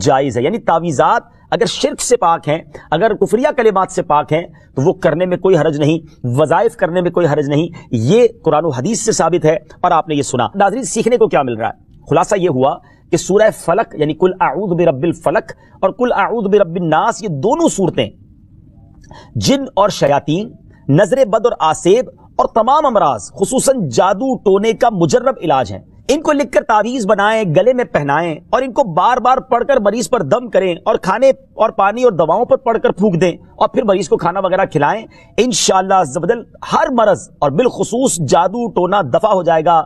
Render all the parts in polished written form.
جائز ہے. یعنی تعویذات اگر شرک سے پاک ہیں، اگر کفریہ کلمات سے پاک ہیں تو وہ کرنے میں کوئی حرج نہیں، وظائف کرنے میں کوئی حرج نہیں. یہ قرآن و حدیث سے ثابت ہے اور آپ نے یہ سنا. ناظرین سیکھنے کو کیا مل رہا ہے؟ خلاصہ یہ ہوا کہ سورہ فلق یعنی قل اعوذ برب الفلق اور قل اعوذ برب الناس، یہ دونوں صورتیں جن اور شیاطین، نظر بد اور آسیب اور تمام امراض خصوصاً جادو ٹونے کا مجرب علاج ہیں. ان کو لکھ کر تعویذ بنائیں، گلے میں پہنائیں اور ان کو بار بار پڑھ کر مریض پر دم کریں اور کھانے اور پانی اور دواؤں پر پڑھ کر پھونک دیں اور پھر مریض کو کھانا وغیرہ کھلائیں. انشاءاللہ عز و جل ہر مرض اور بالخصوص جادو ٹونا دفع ہو جائے گا،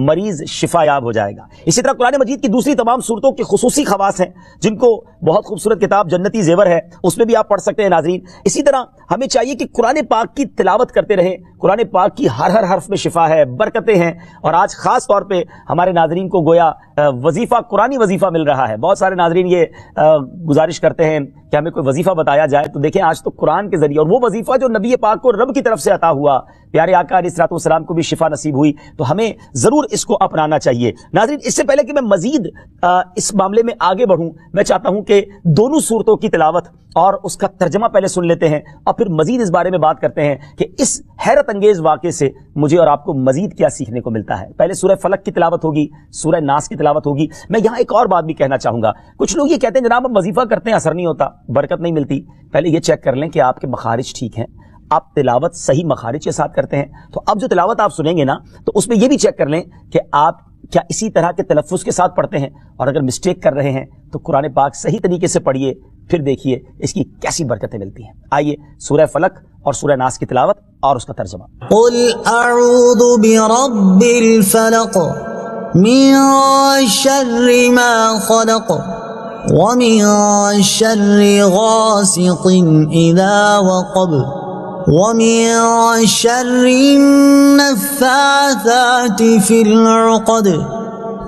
مریض شفا یاب ہو جائے گا. اسی طرح قرآن مجید کی دوسری تمام صورتوں کی خصوصی خواص ہیں جن کو بہت خوبصورت کتاب جنتی زیور ہے اس میں بھی آپ پڑھ سکتے ہیں ناظرین. اسی طرح ہمیں چاہیے کہ قرآن پاک کی تلاوت کرتے رہیں. قرآن پاک کی ہر حرف میں شفا ہے، برکتیں ہیں. اور آج خاص طور پہ ہمارے ناظرین کو گویا وظیفہ، قرآنی وظیفہ مل رہا ہے. بہت سارے ناظرین یہ گزارش کرتے ہیں کہ ہمیں کوئی وظیفہ بتایا جائے، تو دیکھیں آج تو قرآن کے ذریعے، اور وہ وظیفہ جو نبی پاک کو رب کی طرف سے عطا ہوا، پیارے آقا علیہ الصلوۃ والسلام کو بھی شفا نصیب ہوئی، تو ہمیں ضرور اس کو اپنانا چاہیے. ناظرین اس سے پہلے کہ میں مزید اس معاملے میں آگے بڑھوں، میں چاہتا ہوں کہ دونوں صورتوں کی تلاوت اور اس کا ترجمہ پہلے سن لیتے ہیں اور پھر مزید اس بارے میں بات کرتے ہیں کہ اس حیرت انگیز واقعے سے مجھے اور آپ کو مزید کیا سیکھنے کو ملتا ہے. پہلے سورہ فلق کی تلاوت ہوگی، سورہ ناس کی تلاوت ہوگی. میں یہاں ایک اور بات بھی کہنا چاہوں گا. کچھ لوگ یہ کہتے ہیں جناب ہم وظیفہ کرتے ہیں اثر نہیں ہوتا، برکت نہیں ملتی. پہلے یہ چیک کر لیں کہ آپ کے مخارج ٹھیک ہیں، آپ تلاوت صحیح مخارج کے ساتھ کرتے ہیں. تو اب جو تلاوت آپ سنیں گے نا تو اس میں یہ بھی چیک کر لیں کہ آپ کیا اسی طرح کے تلفظ کے ساتھ پڑھتے ہیں، اور اگر مسٹیک کر رہے ہیں تو قرآن پاک صحیح طریقے سے پڑھیے، پھر دیکھیے اس کی کیسی برکتیں ملتی ہیں. آئیے سورہ فلق اور سورہ ناس کی تلاوت اور اس کا ترجمہ. قل اعوذ برب الفلق من شر ما خلق ومن شر غاسق اذا وقب ومن شر النفاثات في العقد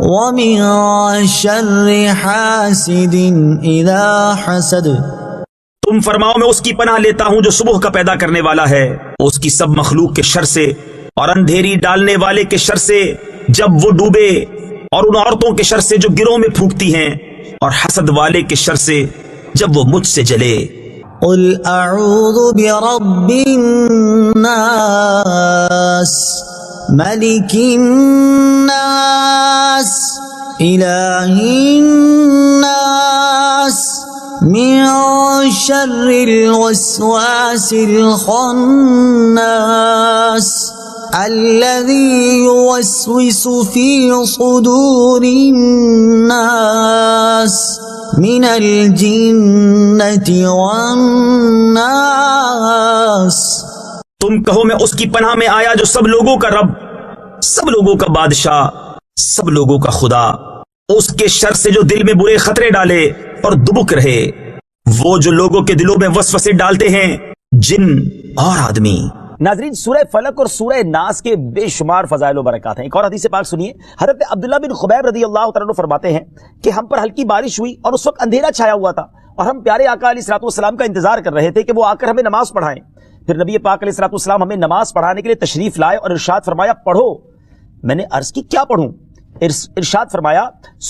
ومن شر حاسد اذا حسد. تم فرماؤ میں اس کی پناہ لیتا ہوں جو صبح کا پیدا کرنے والا ہے، اس کی سب مخلوق کے شر سے، اور اندھیری ڈالنے والے کے شر سے جب وہ ڈوبے، اور ان عورتوں کے شر سے جو گروہ میں پھونکتی ہیں، اور حسد والے کے شر سے جب وہ مجھ سے جلے. قل اعوذ برب الناس ملک الناس الہ الناس من شر الوسواس الخناس الذي يوسوس في صدور الناس من الجنة والناس. تم کہو میں اس کی پناہ میں آیا جو سب لوگوں کا رب، سب لوگوں کا بادشاہ، سب لوگوں کا خدا، اس کے شر سے جو دل میں برے خطرے ڈالے اور دبک رہے، وہ جو لوگوں کے دلوں میں وسوسے ڈالتے ہیں، جن اور آدمی. ناظرین سورہ فلق اور سورہ ناس کے بے شمار فضائل و برکات ہیں. ایک اور حدیث پاک سنیے. حضرت عبداللہ بن خبیب رضی اللہ تعالیٰ عنہ فرماتے ہیں کہ ہم پر ہلکی بارش ہوئی اور اس وقت اندھیرا چھایا ہوا تھا، اور ہم پیارے آقا علیہ الصلوۃ والسلام کا انتظار کر رہے تھے کہ وہ آ کر ہمیں نماز پڑھائیں. پھر نبی پاک علیہ الصلوۃ والسلام ہمیں نماز پڑھانے کے لیے تشریف لائے اور ارشاد فرمایا پڑھو. میں نے عرض کی کیا پڑھوں؟ ارشاد فرمایا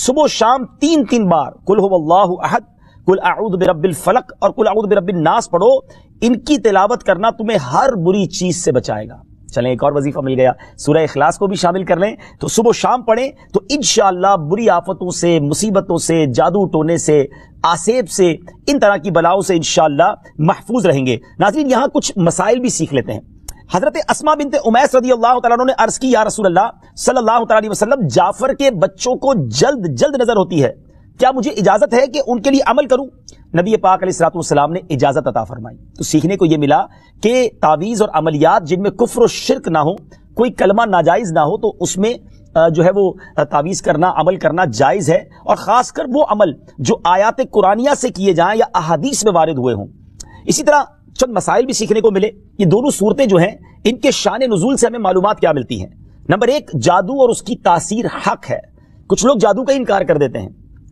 صبح و شام 3 بار قل هو اللہ احد، قل اعوذ برب الفلق اور قل اعوذ برب الناس پڑھو. ان کی تلاوت کرنا تمہیں ہر بری چیز سے بچائے گا. چلیں ایک اور وظیفہ مل گیا، سورہ اخلاص کو بھی شامل کر لیں. تو صبح و شام پڑھیں تو انشاءاللہ بری آفتوں سے، مصیبتوں سے، جادو ٹونے سے، آسیب سے، ان طرح کی بلاؤں سے انشاءاللہ محفوظ رہیں گے. ناظرین یہاں کچھ مسائل بھی سیکھ لیتے ہیں. حضرت اسماء بنت امیس رضی اللہ تعالیٰ عنہ نے عرض کی یا رسول اللہ صلی اللہ تعالیٰ علیہ وسلم، جعفر کے بچوں کو جلد نظر ہوتی ہے، کیا مجھے اجازت ہے کہ ان کے لیے عمل کروں؟ نبی پاک علیہ الصلوۃ والسلام نے اجازت عطا فرمائی. تو سیکھنے کو یہ ملا کہ تعویذ اور عملیات جن میں کفر و شرک نہ ہو، کوئی کلمہ ناجائز نہ ہو، تو اس میں جو ہے وہ تعویذ کرنا، عمل کرنا جائز ہے، اور خاص کر وہ عمل جو آیات قرآنیہ سے کیے جائیں یا احادیث میں وارد ہوئے ہوں. اسی طرح چند مسائل بھی سیکھنے کو ملے. یہ دونوں صورتیں جو ہیں ان کے شان نزول سے ہمیں معلومات کیا ملتی ہیں. نمبر 1، جادو اور اس کی تاثیر حق ہے. کچھ لوگ جادو کا انکار کر دیتے ہیں،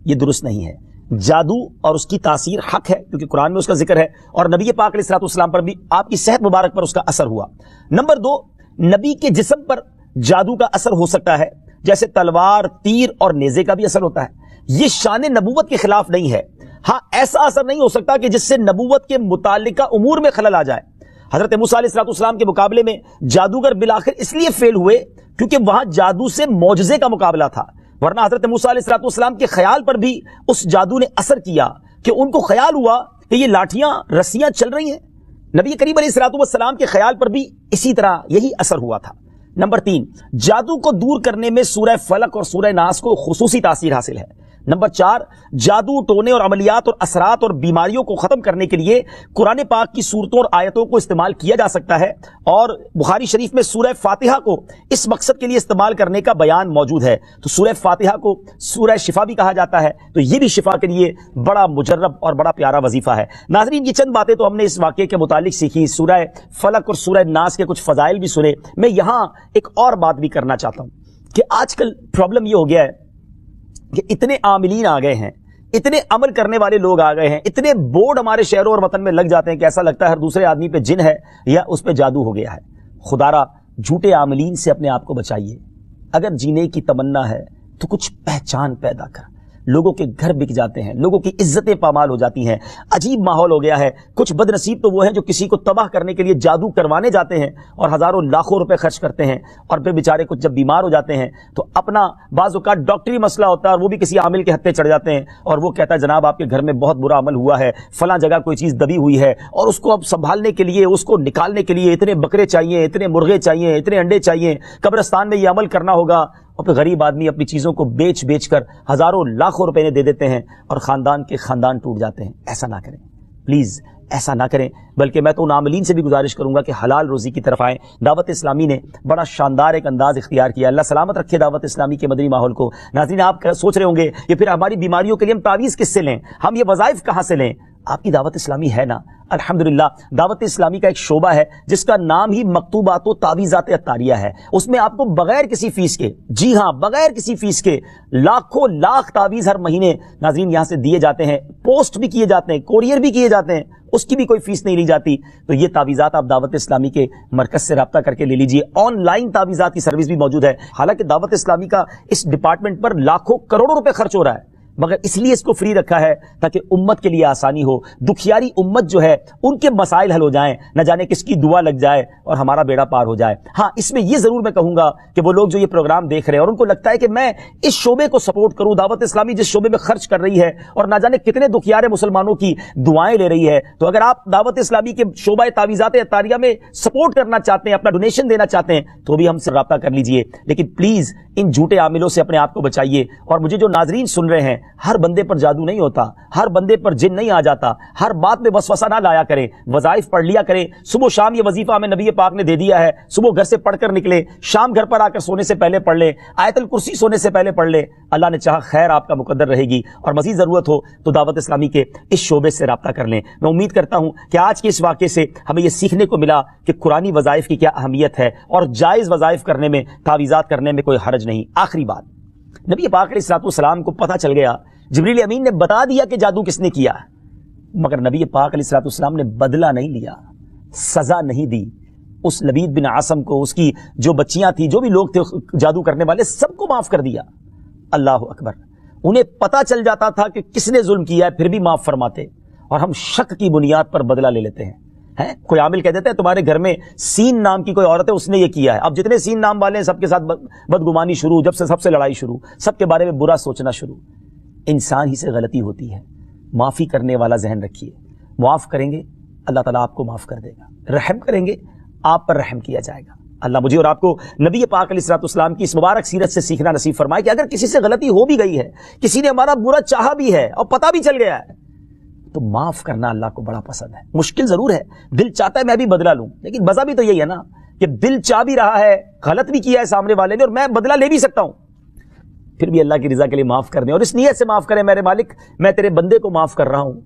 یہ درست نہیں ہے. جادو اور اس کی تاثیر حق ہے کیونکہ قرآن میں اس کا ذکر ہے، اور نبی پاک علیہ الصلوۃ والسلام پر بھی آپ کی صحت مبارک پر اس کا اثر ہوا. نمبر 2، نبی کے جسم پر جادو کا اثر ہو سکتا ہے، جیسے تلوار، تیر اور نیزے کا بھی اثر ہوتا ہے. یہ شان نبوت کے خلاف نہیں ہے. ہاں ایسا اثر نہیں ہو سکتا کہ جس سے نبوت کے متعلقہ امور میں خلل آ جائے. حضرت موسیٰ علیہ السلام کے مقابلے میں جادوگر بالآخر اس لیے فیل ہوئے کیونکہ وہاں جادو سے معجزے کا مقابلہ تھا، ورنہ حضرت موسیٰ علیہ السلام کے خیال پر بھی اس جادو نے اثر کیا کہ ان کو خیال ہوا کہ یہ لاٹھیاں رسیاں چل رہی ہیں. نبی کریم علیہ السلام کے خیال پر بھی اسی طرح یہی اثر ہوا تھا. نمبر 3، جادو کو دور کرنے میں سورہ فلق اور سورہ ناس کو خصوصی تاثیر حاصل ہے. نمبر 4، جادو ٹونے اور عملیات اور اثرات اور بیماریوں کو ختم کرنے کے لیے قرآن پاک کی صورتوں اور آیتوں کو استعمال کیا جا سکتا ہے، اور بخاری شریف میں سورہ فاتحہ کو اس مقصد کے لیے استعمال کرنے کا بیان موجود ہے. تو سورہ فاتحہ کو سورہ شفا بھی کہا جاتا ہے، تو یہ بھی شفا کے لیے بڑا مجرب اور بڑا پیارا وظیفہ ہے. ناظرین، یہ چند باتیں تو ہم نے اس واقعے کے متعلق سیکھی، سورہ فلق اور سورہ ناس کے کچھ فضائل بھی سنے. میں یہاں ایک اور بات بھی کرنا چاہتا ہوں کہ آج کل پرابلم یہ ہو گیا ہے کہ اتنے عاملین آ گئے ہیں، اتنے عمل کرنے والے لوگ آ گئے ہیں، اتنے بورڈ ہمارے شہروں اور وطن میں لگ جاتے ہیں کہ ایسا لگتا ہے ہر دوسرے آدمی پہ جن ہے یا اس پہ جادو ہو گیا ہے. خدارا جھوٹے عاملین سے اپنے آپ کو بچائیے. اگر جینے کی تمنا ہے تو کچھ پہچان پیدا کر. لوگوں کے گھر بک جاتے ہیں، لوگوں کی عزتیں پامال ہو جاتی ہیں، عجیب ماحول ہو گیا ہے. کچھ بد نصیب تو وہ ہیں جو کسی کو تباہ کرنے کے لیے جادو کروانے جاتے ہیں اور ہزاروں لاکھوں روپے خرچ کرتے ہیں، اور پھر بیچارے کچھ جب بیمار ہو جاتے ہیں تو اپنا بعض اوقات ڈاکٹری مسئلہ ہوتا ہے اور وہ بھی کسی عامل کے ہتھے چڑھ جاتے ہیں، اور وہ کہتا ہے جناب آپ کے گھر میں بہت برا عمل ہوا ہے، فلاں جگہ کوئی چیز دبی ہوئی ہے، اور اس کو اب سنبھالنے کے لیے، اس کو نکالنے کے لیے اتنے بکرے چاہیے، اتنے مرغے چاہیے، اتنے انڈے چاہیے، قبرستان میں یہ عمل کرنا ہوگا. اور پھر غریب آدمی اپنی چیزوں کو بیچ بیچ کر ہزاروں لاکھوں روپے دے دیتے ہیں اور خاندان کے خاندان ٹوٹ جاتے ہیں. ایسا نہ کریں پلیز، ایسا نہ کریں. بلکہ میں تو ان عاملین سے بھی گزارش کروں گا کہ حلال روزی کی طرف آئیں. دعوت اسلامی نے بڑا شاندار ایک انداز اختیار کیا. اللہ سلامت رکھے دعوت اسلامی کے مدنی ماحول کو. ناظرین، آپ سوچ رہے ہوں گے کہ پھر ہماری بیماریوں کے لیے ہم تعویذ کس سے لیں، ہم یہ وظائف کہاں سے لیں؟ آپ کی دعوت اسلامی ہے نا. الحمدللہ دعوت اسلامی کا ایک شعبہ ہے جس کا نام ہی مکتوبات و تعویذات عطاریہ ہے. اس میں آپ کو بغیر کسی فیس کے، جی ہاں بغیر کسی فیس کے، لاکھوں لاکھ تعویذ ہر مہینے ناظرین یہاں سے دیے جاتے ہیں، پوسٹ بھی کیے جاتے ہیں، کوریئر بھی کیے جاتے ہیں، اس کی بھی کوئی فیس نہیں لی جاتی. تو یہ تعویذات آپ دعوت اسلامی کے مرکز سے رابطہ کر کے لے لیجئے. آن لائن تعویذات کی سروس بھی موجود ہے. حالانکہ دعوت اسلامی کا اس ڈپارٹمنٹ پر لاکھوں کروڑوں روپے خرچ ہو رہا ہے، مگر اس لیے اس کو فری رکھا ہے تاکہ امت کے لیے آسانی ہو. دکھیاری امت جو ہے ان کے مسائل حل ہو جائیں، نہ جانے کس کی دعا لگ جائے اور ہمارا بیڑا پار ہو جائے. ہاں اس میں یہ ضرور میں کہوں گا کہ وہ لوگ جو یہ پروگرام دیکھ رہے ہیں اور ان کو لگتا ہے کہ میں اس شعبے کو سپورٹ کروں، دعوت اسلامی جس شعبے میں خرچ کر رہی ہے اور نہ جانے کتنے دکھیارے مسلمانوں کی دعائیں لے رہی ہے، تو اگر آپ دعوت اسلامی کے شعبہ تعویذات عطاریہ میں سپورٹ کرنا چاہتے ہیں، اپنا ڈونیشن دینا چاہتے ہیں، تو بھی ہم سے رابطہ کر لیجئے. لیکن پلیز ان جھوٹے عاملوں سے اپنے آپ کو بچائیے. اور مجھے جو ناظرین سن رہے ہیں، ہر بندے پر جادو نہیں ہوتا، ہر بندے پر جن نہیں آ جاتا، ہر بات میں وسوسہ نہ لایا کریں. وظائف پڑھ لیا کریں. صبح شام یہ وظیفہ ہمیں نبی پاک نے دے دیا ہے. صبح گھر سے پڑھ کر نکلے، شام گھر پر آ کر سونے سے پہلے پڑھ لیں، آیت الکرسی سونے سے پہلے پڑھ لیں. اللہ نے چاہا خیر آپ کا مقدر رہے گی. اور مزید ضرورت ہو تو دعوت اسلامی کے اس شعبے سے رابطہ کر لیں. میں امید کرتا ہوں کہ آج کے اس واقعے سے ہمیں یہ سیکھنے کو ملا کہ قرآنی وظائف کی کیا اہمیت ہے اور جائز وظائف کرنے میں، تعویذات کرنے میں کوئی حرج نہیں. آخری بات، نبی پاک علیہ السلام کو پتہ چل گیا، جبریل امین نے بتا دیا کہ جادو کس نے کیا، مگر نبی پاک علیہ السلام نے بدلہ نہیں لیا، سزا نہیں دی. اس لبید بن عاصم کو، اس کی جو بچیاں تھیں، جو بھی لوگ تھے جادو کرنے والے، سب کو معاف کر دیا. اللہ اکبر. انہیں پتہ چل جاتا تھا کہ کس نے ظلم کیا ہے، پھر بھی معاف فرماتے. اور ہم شک کی بنیاد پر بدلہ لے لیتے ہیں. کوئی عامل کہہ دیتا ہے تمہارے گھر میں سین نام کی کوئی عورت ہے، اس نے یہ کیا ہے. اب جتنے سین نام والے ہیں سب کے ساتھ بدگمانی شروع، جب سے سب سے لڑائی شروع، سب کے بارے میں برا سوچنا شروع. انسان ہی سے غلطی ہوتی ہے. معافی کرنے والا ذہن رکھیے. معاف کریں گے اللہ تعالیٰ آپ کو معاف کر دے گا. رحم کریں گے آپ پر رحم کیا جائے گا. اللہ مجھے اور آپ کو نبی پاک علیہ السلام کی اس مبارک سیرت سے سیکھنا نصیب فرمائے کہ اگر کسی سے غلطی ہو بھی گئی ہے، کسی نے ہمارا برا چاہا بھی ہے اور پتہ بھی چل گیا ہے، تو معاف کرنا اللہ کو بڑا پسند ہے. مشکل ضرور ہے، دل چاہتا ہے میں بھی بدلہ لوں، لیکن مزہ بھی تو یہی ہے نا کہ دل چاہ بھی رہا ہے، غلط بھی کیا ہے سامنے والے نے، اور میں بدلہ لے بھی سکتا ہوں، پھر بھی اللہ کی رضا کے لیے معاف کر دیں اور اس نیت سے معاف کریں، میرے مالک میں تیرے بندے کو معاف کر رہا ہوں،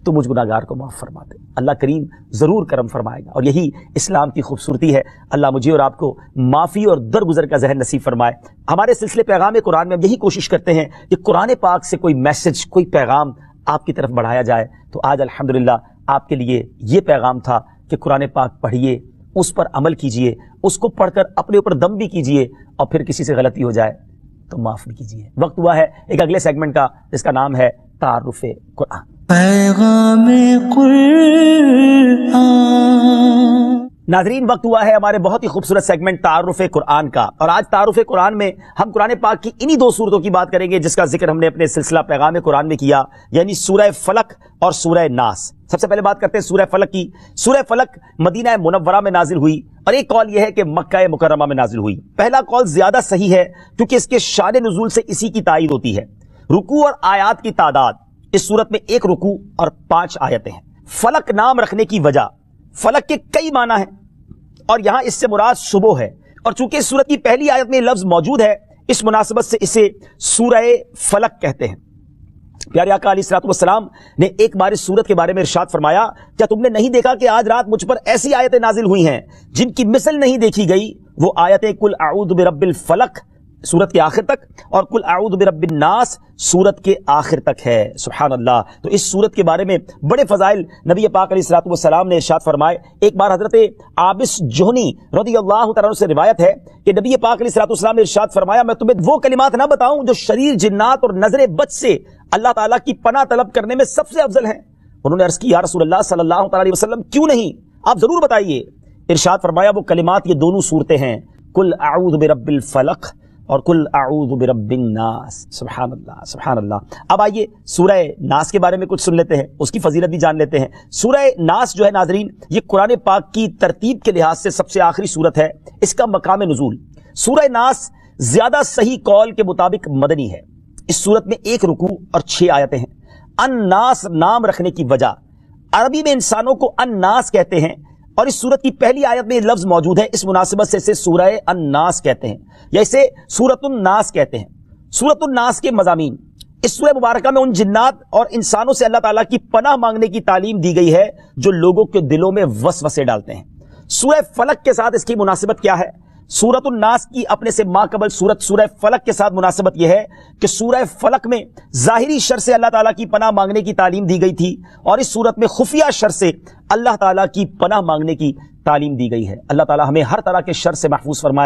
تو مجھ گناہگار کو معاف فرما دے. اللہ کریم ضرور کرم فرمائے گا، اور یہی اسلام کی خوبصورتی ہے. اللہ مجھے اور آپ کو معافی اور درگزر کا ذہن نصیب فرمائے. ہمارے سلسلے پیغام قرآن میں ہم یہی کوشش کرتے ہیں کہ قرآن پاک سے کوئی میسج، کوئی پیغام آپ کی طرف بڑھایا جائے. تو آج الحمدللہ آپ کے لیے یہ پیغام تھا کہ قرآن پاک پڑھیے، اس پر عمل کیجئے، اس کو پڑھ کر اپنے اوپر دم بھی کیجئے، اور پھر کسی سے غلطی ہو جائے تو معاف بھی کیجیے۔ وقت ہوا ہے ایک اگلے سیگمنٹ کا جس کا نام ہے تعارف قرآن۔ پیغام قرآن۔ ناظرین، وقت ہوا ہے ہمارے بہت ہی خوبصورت سیگمنٹ تعارف قرآن کا، اور آج تعارف قرآن میں ہم قرآن پاک کی انہی دو صورتوں کی بات کریں گے جس کا ذکر ہم نے اپنے سلسلہ پیغام قرآن میں کیا، یعنی سورہ فلق اور سورہ ناس۔ سب سے پہلے بات کرتے ہیں سورہ فلق کی۔ سورہ فلق مدینہ منورہ میں نازل ہوئی، اور ایک قول یہ ہے کہ مکہ مکرمہ میں نازل ہوئی۔ پہلا قول زیادہ صحیح ہے کیونکہ اس کے شان نزول سے اسی کی تائید ہوتی ہے۔ رکوع اور آیات کی تعداد اس صورت میں 1 رکوع اور 5 آیتیں ہیں۔ فلق نام رکھنے کی وجہ، فلق کے کئی معنی ہیں اور یہاں اس سے مراد صبح ہے، اور چونکہ اس سورت کی پہلی آیت میں لفظ موجود ہے اس مناسبت سے اسے سورہ فلق کہتے ہیں۔ پیارے آقا علیہ الصلوۃ والسلام نے ایک بار اس سورت کے بارے میں ارشاد فرمایا، کیا تم نے نہیں دیکھا کہ آج رات مجھ پر ایسی آیتیں نازل ہوئی ہیں جن کی مثل نہیں دیکھی گئی؟ وہ آیتیں قل اعوذ برب الفلق سورت کے آخر تک اور قل اعوذ برب الناس سورت کے آخر تک ہے۔ سبحان اللہ۔ تو اس سورت کے بارے میں بڑے فضائل نبی پاک علیہ الصلوۃ والسلام نے ارشاد فرمائے۔ ایک بار حضرت عابس جوہنی رضی اللہ تعالیٰ عنہ سے روایت ہے کہ نبی پاک علیہ الصلوۃ والسلام نے ارشاد فرمایا، میں تمہیں وہ کلمات نہ بتاؤں جو شریر جنات اور نظر بد سے اللہ تعالیٰ کی پناہ طلب کرنے میں سب سے افضل ہیں؟ انہوں نے عرض کی، یا رسول اللہ صلی اللہ تعالیٰ علیہ وسلم، کیوں نہیں، آپ ضرور بتائیے۔ ارشاد فرمایا، وہ کلمات یہ دونوں صورتیں ہیں، قل اعوذ برب الفلق اور قل اعوذ برب الناس۔ سبحان اللہ، سبحان اللہ۔ اب آئیے سورہ ناس کے بارے میں کچھ سن لیتے ہیں، اس کی فضیلت بھی جان لیتے ہیں۔ سورہ ناس جو ہے ناظرین، یہ قرآن پاک کی ترتیب کے لحاظ سے سب سے آخری سورت ہے۔ اس کا مقام نزول، سورہ ناس زیادہ صحیح قول کے مطابق مدنی ہے۔ اس سورت میں 1 رکوع اور 6 آیتیں ہیں۔ الناس نام رکھنے کی وجہ، عربی میں انسانوں کو الناس کہتے ہیں، اور اس سورت کی پہلی آیت میں یہ لفظ موجود ہے، اس مناسبت سے اسے سورہ الناس کہتے ہیں یا اسے سورۃ الناس کہتے ہیں۔ سورۃ الناس کے مضامین، اس سورہ مبارکہ میں ان جنات اور انسانوں سے اللہ تعالیٰ کی پناہ مانگنے کی تعلیم دی گئی ہے جو لوگوں کے دلوں میں وسوسے ڈالتے ہیں۔ سورہ فلق کے ساتھ اس کی مناسبت کیا ہے؟ سورۃ الناس کی اپنے سے ماقبل سورت سورہ فلق کے ساتھ مناسبت یہ ہے کہ سورہ فلق میں ظاہری شر سے اللہ تعالیٰ کی پناہ مانگنے کی تعلیم دی گئی تھی، اور اس سورت میں خفیہ شر سے اللہ تعالیٰ کی پناہ مانگنے کی تعلیم دی گئی ہے۔ اللہ تعالیٰ ہمیں ہر طرح کے شر سے محفوظ فرمائے۔